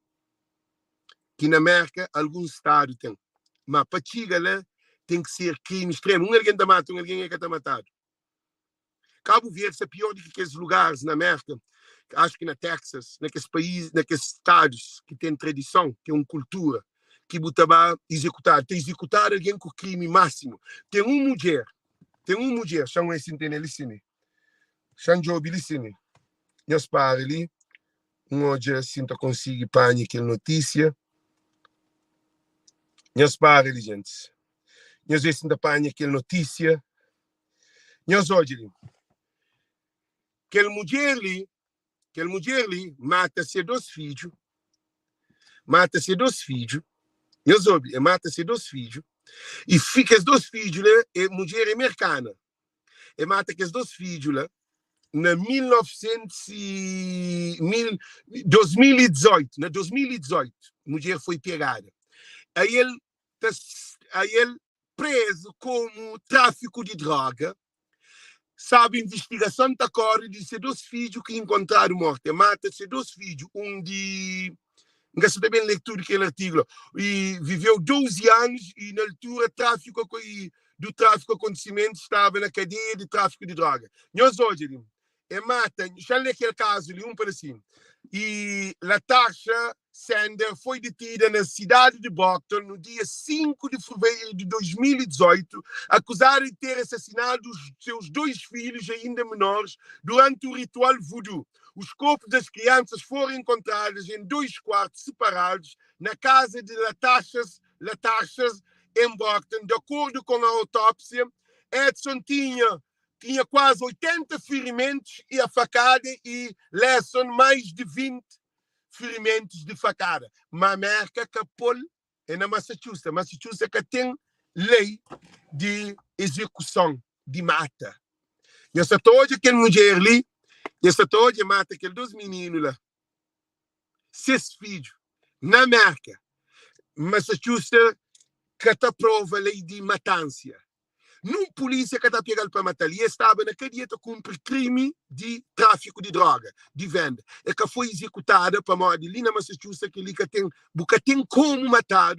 Que na América, alguns estados têm. Mas para chegar lá, tem que ser crime extremo. Alguém está matando, alguém é que está matado. Cabo Verde é pior do que aqueles lugares na América, acho que na Texas, naqueles países, naqueles estados que têm tradição, que têm cultura, que botava executar. Tem executar alguém com crime máximo. Tem uma mulher, chama esse inteligente. Chama Bilicine. Nós para ali, hoje assim, consigo panha aquela notícia. Nós para ali, gente. Nós assim, panha aquela notícia. Nós hoje ali. Aquela mulher ali mata seus 2 filhos mata-se 2 filhos, mata-se 2 filhos, e fica os 2 filhos, né, e mulher americana, e mata que os 2 filhos, lá, na 2018, na 2018, mulher foi pegada. Aí ele preso como tráfico de droga. Sabe, investigação está correndo de ser 2 filhos que encontraram morte. Mata-se 2 filhos, de... Não sei bem a leitura daquele artigo. E viveu 12 anos e na altura do tráfico de conhecimento estava na cadeia de tráfico de droga. Nós hoje, mata, já naquele caso, um pedacinho. E Latasha Sander foi detida na cidade de Boston no dia 5 de fevereiro de 2018, acusada de ter assassinado os seus 2 filhos ainda menores durante o ritual voodoo. Os corpos das crianças foram encontrados em 2 quartos separados na casa de Latashas em Boston. De acordo com a autópsia, Edson tinha quase 80 ferimentos e a facada, e Lesson mais de 20 ferimentos de facada. Mas a América é na Massachusetts. Massachusetts que tem lei de execução de mata. E essa toda aquela mulher ali, essa toda mata aqueles 2 meninos lá, 6 filhos, na América. Massachusetts que aprova a lei de matância. Num polícia que está pegando para matar, ele estava na cadeia para cumprir crime de tráfico de droga, de venda. E que foi executada para morte ali na Massachusetts, que ele tem como matar.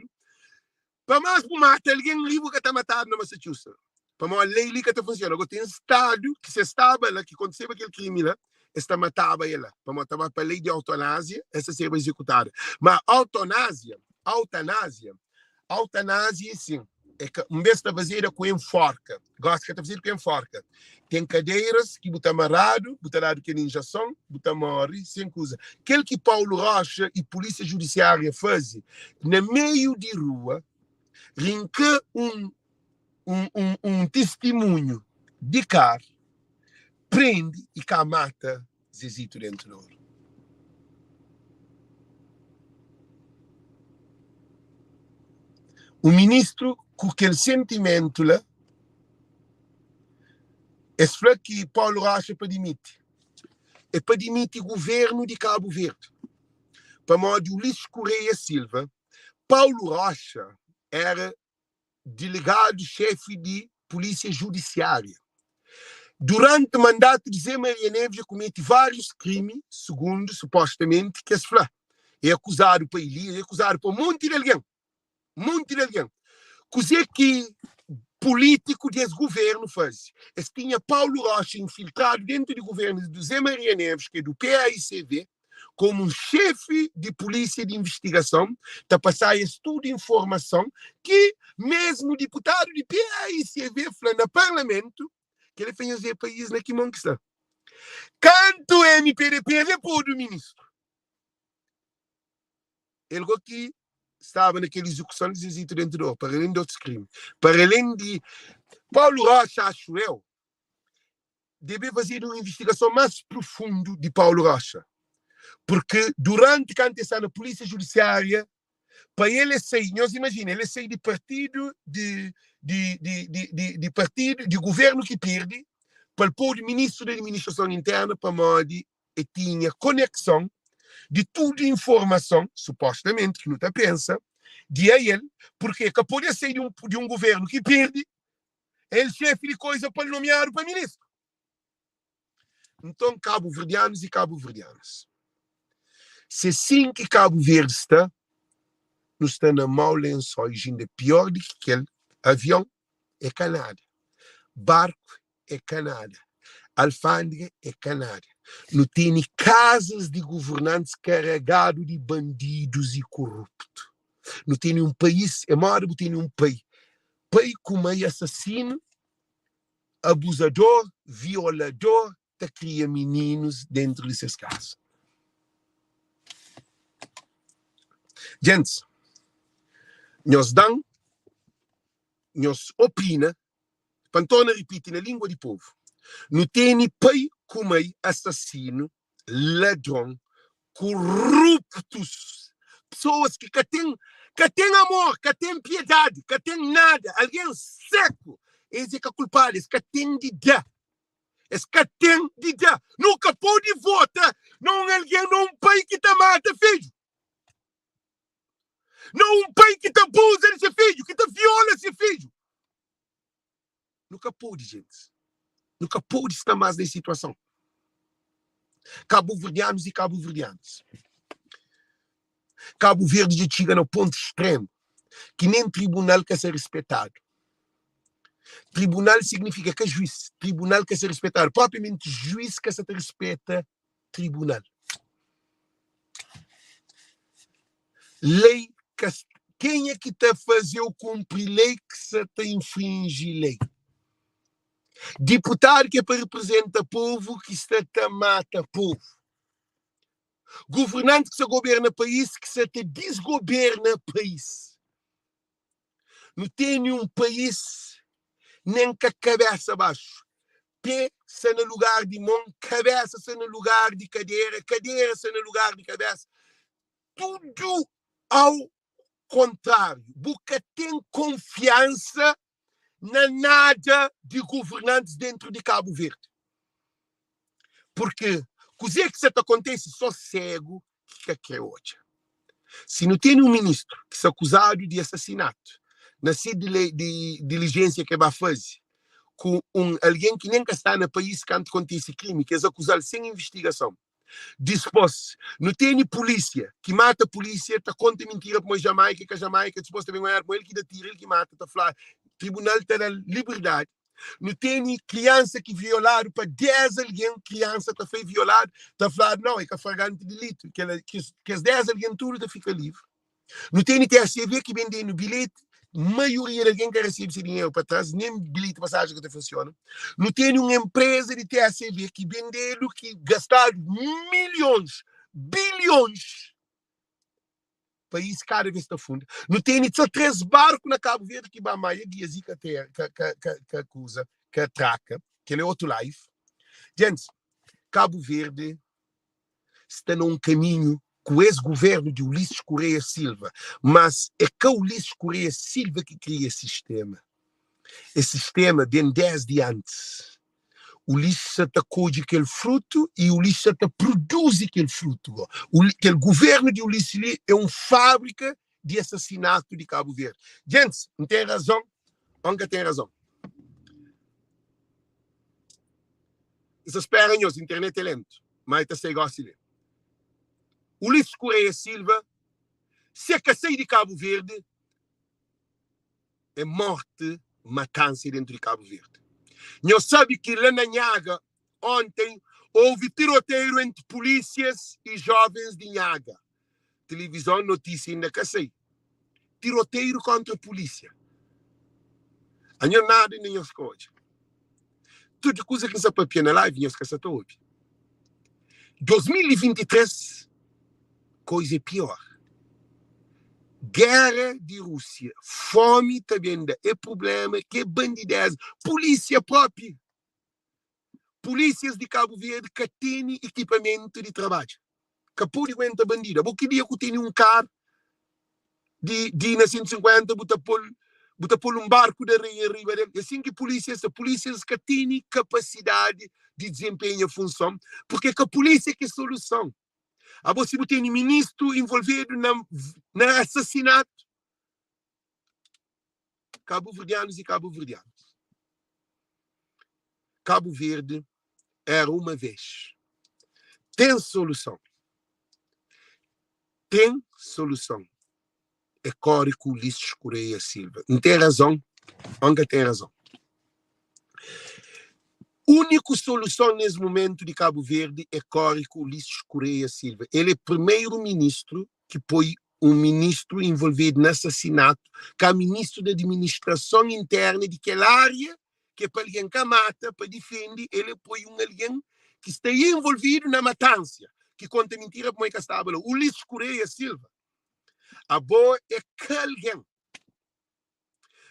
Para mais por matar, alguém livre que está matado na Massachusetts. Para uma lei ali que está funcionando. Agora tem um estado que se estava lá, que aconteceu aquele crime lá, está matava ela. Para a lei de eutanásia, essa seria executada. Mas eutanásia, sim. É que um vez está fazendo com enforca. Gosta que está fazendo com enforca. Tem cadeiras que botam amarrado, botam dado que injeção, botam morre, sem coisa. Aquele que Paulo Rocha e Polícia Judiciária fazem, no meio de rua, rinca um testemunho de carro, prende e cá mata Zezito dentro do ouro. O ministro, com aquele sentimento lá, é que Paulo Rocha para demitir. É para demitir o governo de Cabo Verde. Para modo de Ulisses Correia Silva, Paulo Rocha era delegado-chefe de Polícia Judiciária. Durante o mandato de Zé Maria Neves, comete vários crimes, segundo, supostamente, que é acusado para ele, é acusado por um monte de alguém. Coisa que político desse governo faz. Tinha Paulo Rocha infiltrado dentro do governo de Zé Maria Neves, que é do PAICV, como um chefe de polícia de investigação, para passar estudo e informação que mesmo o deputado de PAICV falou no parlamento que ele fez o país na que está. Canto o MPDP repôs do ministro. Ele que estava naquela execução de Zezito dentro do para além de outros crimes. Para além de Paulo Rocha, acho eu, deve fazer uma investigação mais profunda de Paulo Rocha. Porque durante quando está na Polícia Judiciária, para ele sair, nós imaginamos, ele sair de partido, de partido, de governo que perde, para pôr o ministro da administração interna, para modo e tinha conexão de tudo informação, supostamente, que não está pensa, de ele, porque podia sair de um governo que perde, ele chefe de coisa para nomear para ministro. Então, cabo-verdianos e cabo-verdianas. Se assim que Cabo Verde está, não está na mau lençóis, ainda pior do que aquele avião é Canadá, barco é Canadá, alfândega é Canadá. Não tem casas de governantes carregados de bandidos e corruptos. Não tem um país, é maior do que tem um país como é assassino, abusador, violador, que cria meninos dentro dessas casas. Gente, nós opina, para tornar a repetir na língua do povo, não tem pai como é assassino, ladrão, corruptos, pessoas que têm amor, que têm piedade, que têm nada, alguém seco, eles é que é culpado, eles que têm de dar. Eles que têm de dar. Nunca pode votar, não alguém, não um pai que te mata, filho. Não um pai que te abusa desse filho, que te viola esse filho. Nunca pode, gente. Nunca pode estar mais nessa situação. Cabo-verdianos e cabo-verdianos. Cabo Verde já chega no ponto extremo, que nem tribunal quer ser respeitado. Tribunal significa que é juiz. Tribunal quer ser respeitado. Propriamente juiz que se respeita tribunal. Lei, quem é que está fazendo cumprir lei que se está infringir lei? Deputado que é para representar o povo que se está mata o povo. Governante que se governa o país que se te desgoverna o país. Não tem um país nem com a cabeça abaixo. Pé se no lugar de mão, cabeça se no lugar de cadeira, cadeira se no lugar de cabeça. Tudo ao contrário. Porque tem confiança na nada de governantes dentro de Cabo Verde. Porque coisa que se acontece só cego, que é outra. Se não tem um ministro que é acusado de assassinato, na de diligência que vai fazer, com alguém que nem está no país quando acontece crime, que é acusado sem investigação, depois, não tem polícia que mata a polícia, está conta mentira para a Jamaica, que a Jamaica depois também ganhar com ele que dá tira, ele que mata, está falando, tribunal está na liberdade. Não tem criança que violaram para 10 alguém, criança que foi violada, está falando, não, é que é flagrante delito, que as 10 alguém tudo fica livre. Não tem THCV que vende no bilhete, maioria de alguém que recebe esse dinheiro para trás, nem bilhete de passagem que funciona. Não tem uma empresa de THCV que vende, que gastar milhões, bilhões, país cada vez está fundo. Não tem só 3 barcos na Cabo Verde que vai mais, que acusa, que atraca, que é outro life. Gente, Cabo Verde está num caminho com o ex-governo de Ulisses Correia Silva, mas é que o Ulisses Correia Silva que cria esse sistema. Esse sistema vem 10 de antes. O Ulisses atacou de aquele fruto e o Ulisses até produz aquele fruto. Aquele governo de Ulisses é uma fábrica de assassinato de Cabo Verde. Gente, não tem razão? Nunca tem razão. Vocês esperam, a internet é lento, mas está sem gosto de ler. Ulisses Correia Silva, se acasei de Cabo Verde, é morte, matança dentro de Cabo Verde. Não sabe que lá na Nhaga, ontem, houve tiroteio entre polícias e jovens de Nhaga. Televisão, notícia ainda acasei. Tiroteio contra a polícia. A não nada nem as coisas. Tudo coisa que se papia na live, não se ouve. 2023, coisa pior. Guerra de Rússia, fome também é problema, que é bandidez, polícia própria. Polícias de Cabo Verde que têm equipamento de trabalho. Que pode aguentar bandida. Porque dia que tem um carro de 150, bota por um barco de arriba dele. Assim que polícias que têm capacidade de desempenhar a função, porque a polícia que é a solução. A você tem um ministro envolvido no assassinato. Cabo-verdianos e cabo-verdianos. Cabo Verde era uma vez. Tem solução. Tem solução. É Córico Ulisses Correia Silva. Não tem razão? Nunca tem razão. Única solução nesse momento de Cabo Verde é Córico Ulisses Correia Silva. Ele é primeiro-ministro que foi um ministro envolvido no assassinato, que é ministro da administração interna de aquela área, que é para alguém que mata, para defender, ele foi um alguém que está envolvido na matança, que conta mentira para o que estava lá. Ulisses Correia Silva. A boa é que alguém,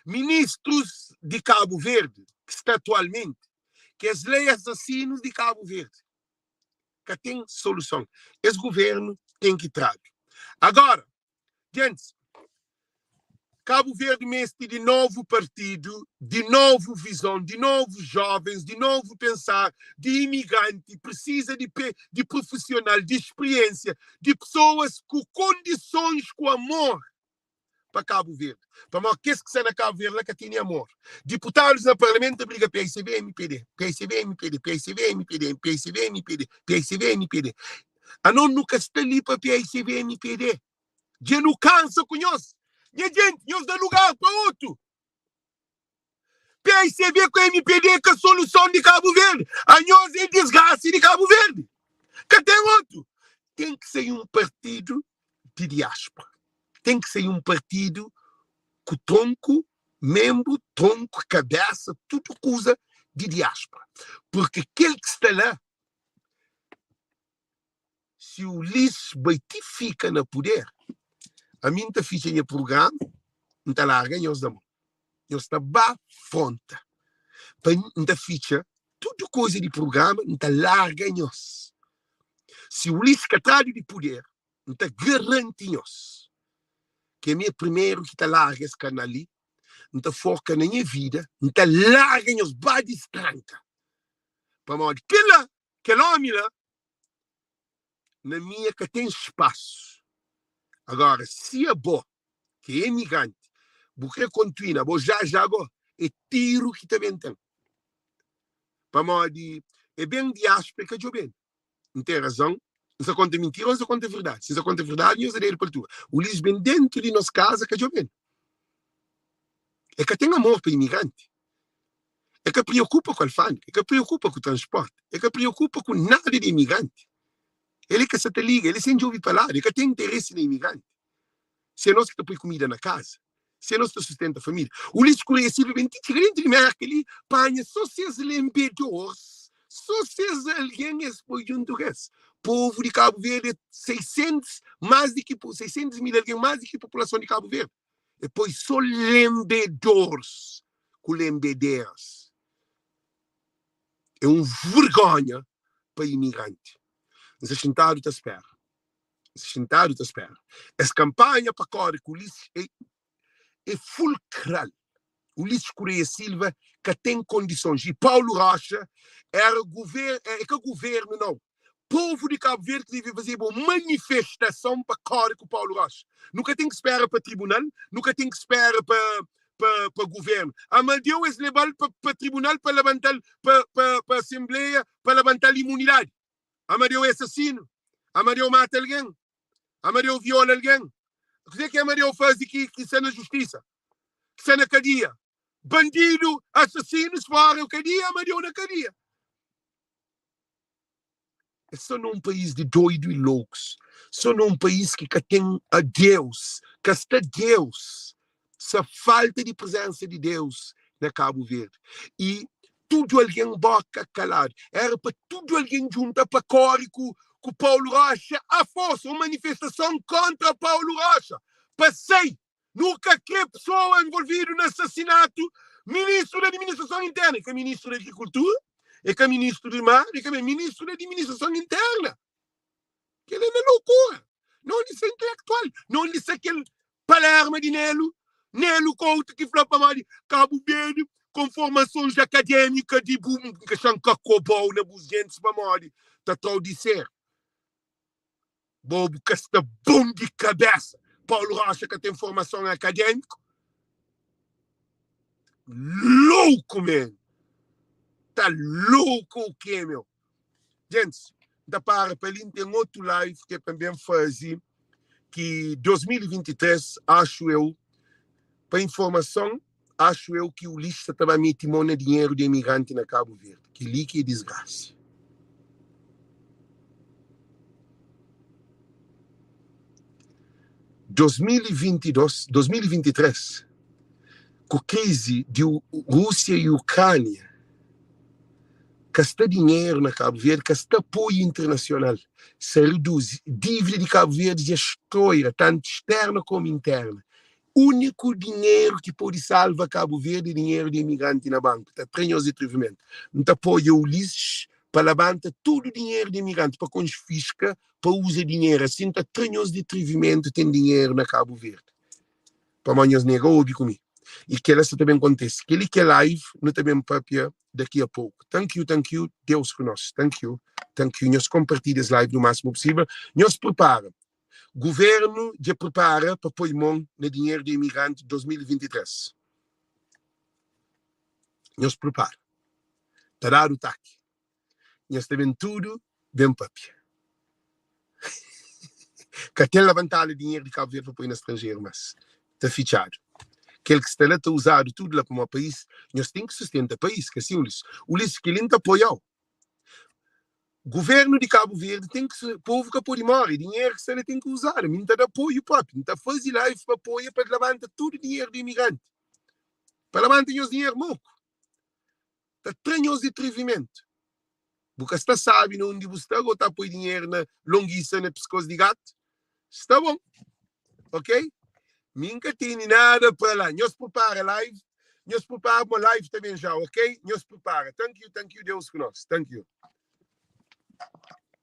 ministros de Cabo Verde, que está atualmente, que as leis assassinos de Cabo Verde, que tem solução. Esse governo tem que trazer. Agora, Gente, Cabo Verde mestre de novo partido, de novo visão, de novos jovens, de novo pensar, de imigrante, precisa de profissional, de experiência, de pessoas com condições, com amor para Cabo Verde. Para mim, que se na Cabo Verde, que tem amor. Deputados no Parlamento briga PSV, MPD, PSV, MPD, PSV, MPD, PSV, MPD, PSV, MPD. A não nunca está ali para PSV, MPD. Já não cansa com nós. E a gente, nós dá lugar para outro. PSV com MPD, que é a solução de Cabo Verde. A nós é desgraça de Cabo Verde. Que tem outro. Tem que ser um partido de diáspora. Tem que ser um partido com tronco, membro, tronco, cabeça, tudo coisa de diáspora. Porque aquele que está lá, se o Ulisses Baiti fica no poder, a mim está ficha em programa, não está larga, nós da mão. Nós está bafronta. Para não está ficha, tudo coisa de programa, não está larga, nós. Se o Ulisses catado de poder, não está garantido, nós. Que é meu primeiro que está larga esse canal ali, não está foca na minha vida, não está larga, nós bate estranca. Para modo aquele homem lá, na minha que tem espaço. Agora, se é bom, que é imigrante, porque continua, vou já agora, é tiro que também tem. Para modo, é bem diáspora que eu bem. Não tem razão. Se isso conta mentira ou se conta verdade. Se isso conta verdade, eu serei para tu. O Ulisses bem dentro de nossa casa que eu bem. É que tem amor para imigrante. É que preocupa com a alfândega. É que preocupa com o transporte. É que preocupa com nada de imigrante. Ele que se te liga, ele sente ouvir falar, ele que tem interesse no imigrante. Se é nós que põe comida na casa, se é nós que sustenta a família. O Ulisses conhecido bem, grande merda ali, panha, só se as lembedores, só se as alguém expõe junto res. Povo de Cabo Verde, 600 mil, alguém mais do que a população de Cabo Verde. E depois só lembedores com lembedeiras. É vergonha para imigrante. Esse sentado te espera. Essa campanha para correr com o Ulisses é fulcral. O Ulisses Correia Silva que tem condições. E Paulo Rocha era que governo, não. Povo de Cabo Verde que deve fazer uma manifestação para correr com o Paulo Rocha. Nunca tem que esperar para tribunal, nunca tem que esperar para governo. Amadeu é levado para tribunal para levantar, para assembleia, para levantar imunidade. Amadeu é assassino. Amadeu mata alguém. Amadeu viola alguém. O que é que Amadeu faz aqui que isso é na justiça? Que isso é na cadeia? Bandido, assassinos fora o cadeia, Amadeu na cadeia. É só num país de doido e loucos. Só num país que tem a Deus, que está Deus. Essa falta de presença de Deus na Cabo Verde. E tudo alguém boca calado. Era para tudo alguém juntar para correr com Paulo Rocha a força, uma manifestação contra Paulo Rocha. Passei. Nunca que pessoa envolvida no assassinato, ministro da administração interna, que é ministro da agricultura, e que é ministro do mar, e que é ministro da administração interna. Que ele é uma loucura. Não disse intelectual. Não disse aquele Palermo de Nelo Couto que falou para de Cabo Verde, com formações acadêmicas de boom, que são cacobol na buzentes para morrer. Está todo de ser. Bobo que está bom de cabeça. Paulo Rocha que tem formação acadêmica. Louco, man. Tá louco o que, meu? Gente, da para ele tem outro live que também fazia, que 2023, acho eu, para informação, acho eu que o Ulisses estava metendo dinheiro de imigrante na Cabo Verde. Que li que desgraça. Em 2023, com a crise de Rússia e Ucrânia, gastar dinheiro na Cabo Verde, gastar apoio internacional, se reduz. Dívida de Cabo Verde é história, tanto externa como interna. O único dinheiro que pode salvar Cabo Verde é dinheiro de imigrante na banca. Está treinoso de atrevimento. Não apoia o Ulisses para levantar todo o dinheiro de imigrante, para confiscar, para usar dinheiro. Assim, tá trinhos de atrevimento tem dinheiro na Cabo Verde. Para amanhã os negros ouvem comigo. E que ela também acontece. Que ele que é live, não também papia daqui a pouco. Thank you, Deus conosco. Thank you. Nós compartilhamos live no máximo possível. Nós prepara. Governo já prepara para pôr mão no dinheiro de imigrante 2023. Nós prepara. Está dado o taque. Nós também tudo bem papia. Que até levantar o dinheiro de Cabo Verde para pôr no estrangeiro, mas está fichado. Aquele que está lá está usado tudo lá para o país, nós temos que sustentar o país, que assim, Ulisses que ele não apoiou. O governo de Cabo Verde tem que, o povo que pode morrer, dinheiro que ele tem que usar, não está de apoio próprio, não está fazendo live para apoio para levantar todo o dinheiro do imigrante. Para levantar os dinheiro moco. Está tranho de atrevimento. Porque está sabe onde você está, ou está a pôr dinheiro na longuiça, na pescoço de gato. Está bom. Ok? Nunca tem nada para lá. Nós prepara live. Nós prepara uma live também já, ok? Nós prepara. Thank you, Deus conosco. Thank you.